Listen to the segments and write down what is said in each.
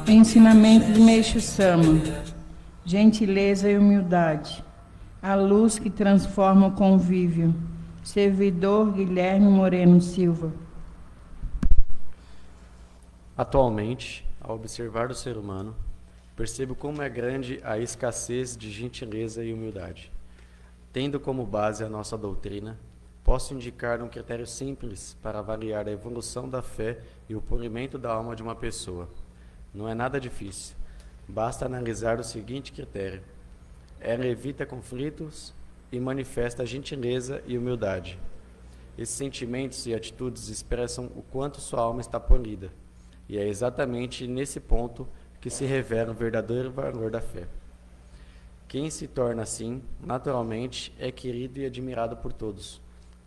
Ensinamento de Meixo Sama: gentileza e humildade. A luz que transforma o convívio. Servidor Guilherme Moreno Silva. Atualmente, ao observar o ser humano, percebo como é grande a escassez de gentileza e humildade. Tendo como base a nossa doutrina, posso indicar um critério simples para avaliar a evolução da fé e o polimento da alma de uma pessoa. Não é nada difícil. Basta analisar o seguinte critério: ela evita conflitos e manifesta gentileza e humildade. Esses sentimentos e atitudes expressam o quanto sua alma está polida, e é exatamente nesse ponto que se revela o verdadeiro valor da fé. Quem se torna assim, naturalmente, é querido e admirado por todos,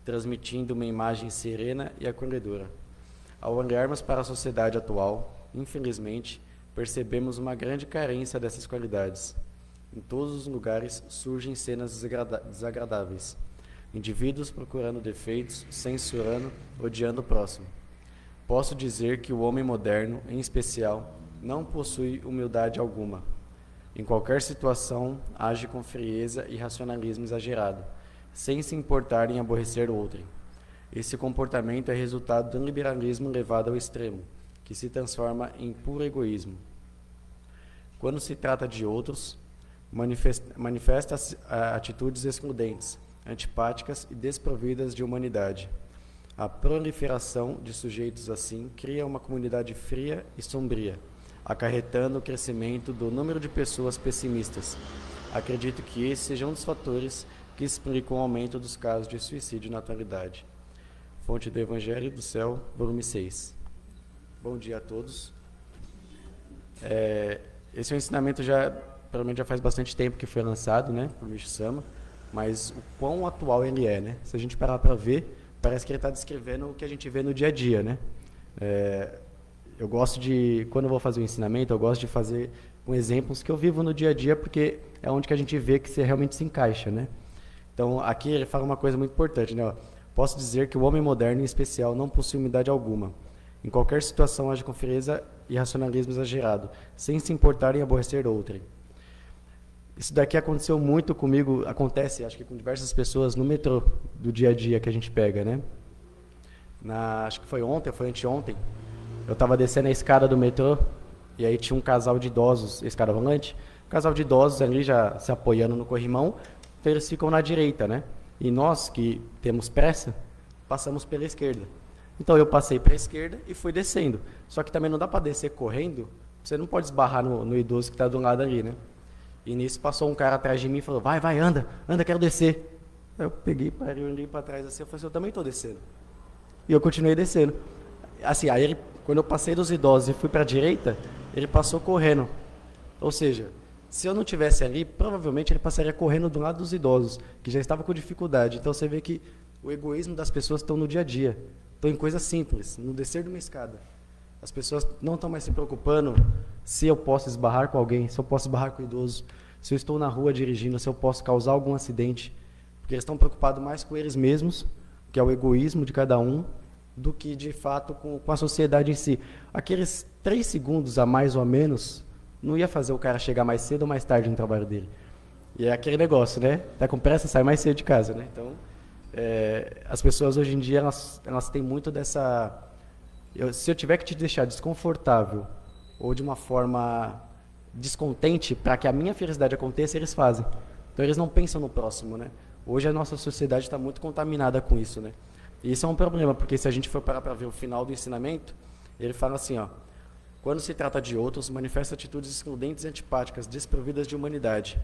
transmitindo uma imagem serena e acolhedora. Ao olharmos para a sociedade atual, infelizmente, percebemos uma grande carência dessas qualidades. Em todos os lugares surgem cenas desagradáveis. Indivíduos procurando defeitos, censurando, odiando o próximo. Posso dizer que o homem moderno, em especial, não possui humildade alguma. Em qualquer situação, age com frieza e racionalismo exagerado, sem se importar em aborrecer o outro. Esse comportamento é resultado do liberalismo levado ao extremo, que se transforma em puro egoísmo. Quando se trata de outros, manifesta atitudes excludentes, antipáticas e desprovidas de humanidade. A proliferação de sujeitos assim cria uma comunidade fria e sombria, acarretando o crescimento do número de pessoas pessimistas. Acredito que esse seja um dos fatores que explicam o aumento dos casos de suicídio na atualidade. Fonte do Evangelho do Céu, volume 6. Bom dia a todos. Esse é um ensinamento provavelmente já faz bastante tempo que foi lançado, né, por Meixo Sama, mas o quão atual ele é, né? Se a gente parar para ver, parece que ele está descrevendo o que a gente vê no dia a dia, né? Eu gosto de, quando eu vou fazer o ensinamento, eu gosto de fazer com exemplos que eu vivo no dia a dia, porque é onde que a gente vê que você realmente se encaixa, né? Então, aqui ele fala uma coisa muito importante, né? Posso dizer que o homem moderno, em especial, não possui humildade alguma. Em qualquer situação, age com frieza e racionalismo exagerado, sem se importar em aborrecer outrem. Isso daqui aconteceu muito comigo, acontece, acho que com diversas pessoas no metrô do dia a dia que a gente pega, né? Acho que foi ontem, foi anteontem, eu estava descendo a escada do metrô e aí tinha um casal de idosos, escada rolante, um casal de idosos ali já se apoiando no corrimão, então eles ficam na direita, né? E nós que temos pressa, passamos pela esquerda. Então eu passei para a esquerda e fui descendo. Só que também não dá para descer correndo, você não pode esbarrar no idoso que está do lado ali, né? E nisso passou um cara atrás de mim e falou: vai, anda, quero descer. Aí eu peguei, parei, olhei para trás assim, eu falei assim: eu também estou descendo. E eu continuei descendo. Assim, aí ele, quando eu passei dos idosos e fui para a direita, ele passou correndo. Ou seja, se eu não tivesse ali, provavelmente ele passaria correndo do lado dos idosos, que já estavam com dificuldade. Então você vê que o egoísmo das pessoas estão no dia a dia, estão em coisas simples, no descer de uma escada. As pessoas não estão mais se preocupando se eu posso esbarrar com alguém, se eu posso esbarrar com o idoso, se eu estou na rua dirigindo, se eu posso causar algum acidente. Porque eles estão preocupados mais com eles mesmos, que é o egoísmo de cada um, do que, de fato, com a sociedade em si. Aqueles 3 segundos a mais ou a menos não ia fazer o cara chegar mais cedo ou mais tarde no trabalho dele. E é aquele negócio, né? Tá com pressa, sai mais cedo de casa, né? Então, as pessoas hoje em dia, elas têm muito dessa... se eu tiver que te deixar desconfortável ou de uma forma descontente para que a minha felicidade aconteça, eles fazem. Então eles não pensam no próximo, né? Hoje a nossa sociedade está muito contaminada com isso, né? E isso é um problema, porque se a gente for parar para ver o final do ensinamento, ele fala assim, ó: quando se trata de outros, manifesta atitudes excludentes e antipáticas, desprovidas de humanidade.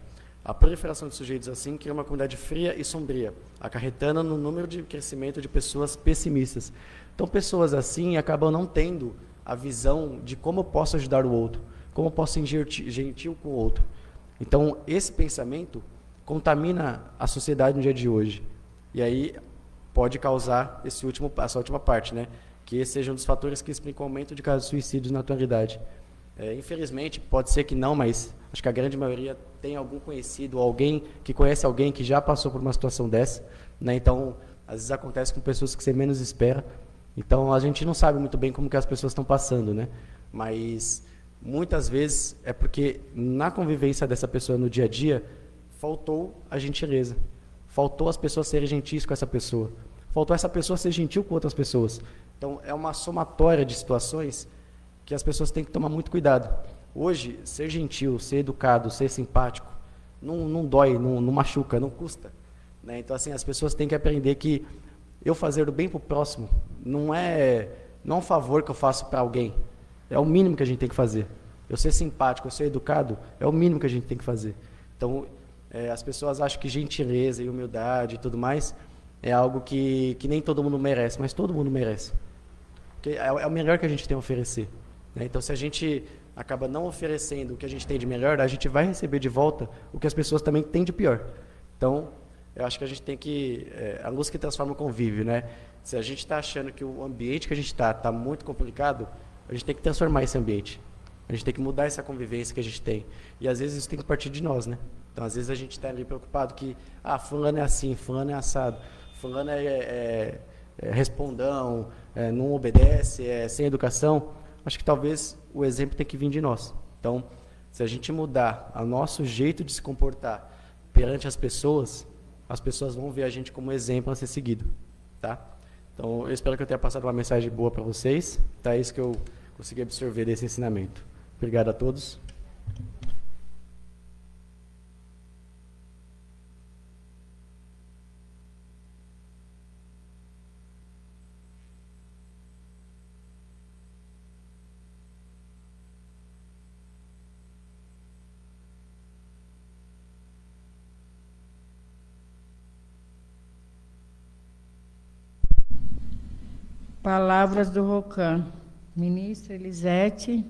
A proliferação de sujeitos assim cria uma comunidade fria e sombria, acarretando no número de crescimento de pessoas pessimistas. Então, pessoas assim acabam não tendo a visão de como eu posso ajudar o outro, como eu posso ser gentil com o outro. Então, esse pensamento contamina a sociedade no dia de hoje. E aí pode causar essa última parte, né? Que esse seja um dos fatores que explicam o aumento de casos de suicídios na atualidade. Infelizmente, pode ser que não, mas acho que a grande maioria tem algum conhecido, alguém que conhece alguém que já passou por uma situação dessa, né? Então, às vezes acontece com pessoas que você menos espera. Então, a gente não sabe muito bem como que as pessoas estão passando, né? Mas muitas vezes é porque na convivência dessa pessoa no dia a dia, faltou a gentileza. Faltou as pessoas serem gentis com essa pessoa. Faltou essa pessoa ser gentil com outras pessoas. Então, é uma somatória de situações que as pessoas têm que tomar muito cuidado. Hoje, ser gentil, ser educado, ser simpático, não dói, não machuca, não custa. Né? Então, assim, as pessoas têm que aprender que eu fazer o bem para o próximo não é um favor que eu faço para alguém. É o mínimo que a gente tem que fazer. Eu ser simpático, eu ser educado, é o mínimo que a gente tem que fazer. Então, as pessoas acham que gentileza e humildade e tudo mais é algo que nem todo mundo merece, mas todo mundo merece. Porque é o melhor que a gente tem a oferecer. Né? Então, se a gente acaba não oferecendo o que a gente tem de melhor, a gente vai receber de volta o que as pessoas também têm de pior. Então, eu acho que a gente tem que... a luz que transforma o convívio, né? Se a gente está achando que o ambiente que a gente está muito complicado, a gente tem que transformar esse ambiente. A gente tem que mudar essa convivência que a gente tem. E às vezes isso tem que partir de nós, né? Então, às vezes a gente está ali preocupado que, fulano é assim, fulano é assado, fulano é respondão, não obedece, é sem educação. Acho que talvez o exemplo tem que vir de nós. Então, se a gente mudar o nosso jeito de se comportar perante as pessoas vão ver a gente como exemplo a ser seguido, tá? Então, eu espero que eu tenha passado uma mensagem boa para vocês. Tá, é isso que eu consegui absorver desse ensinamento. Obrigado a todos. Palavras do Rocan. Ministra Elisete.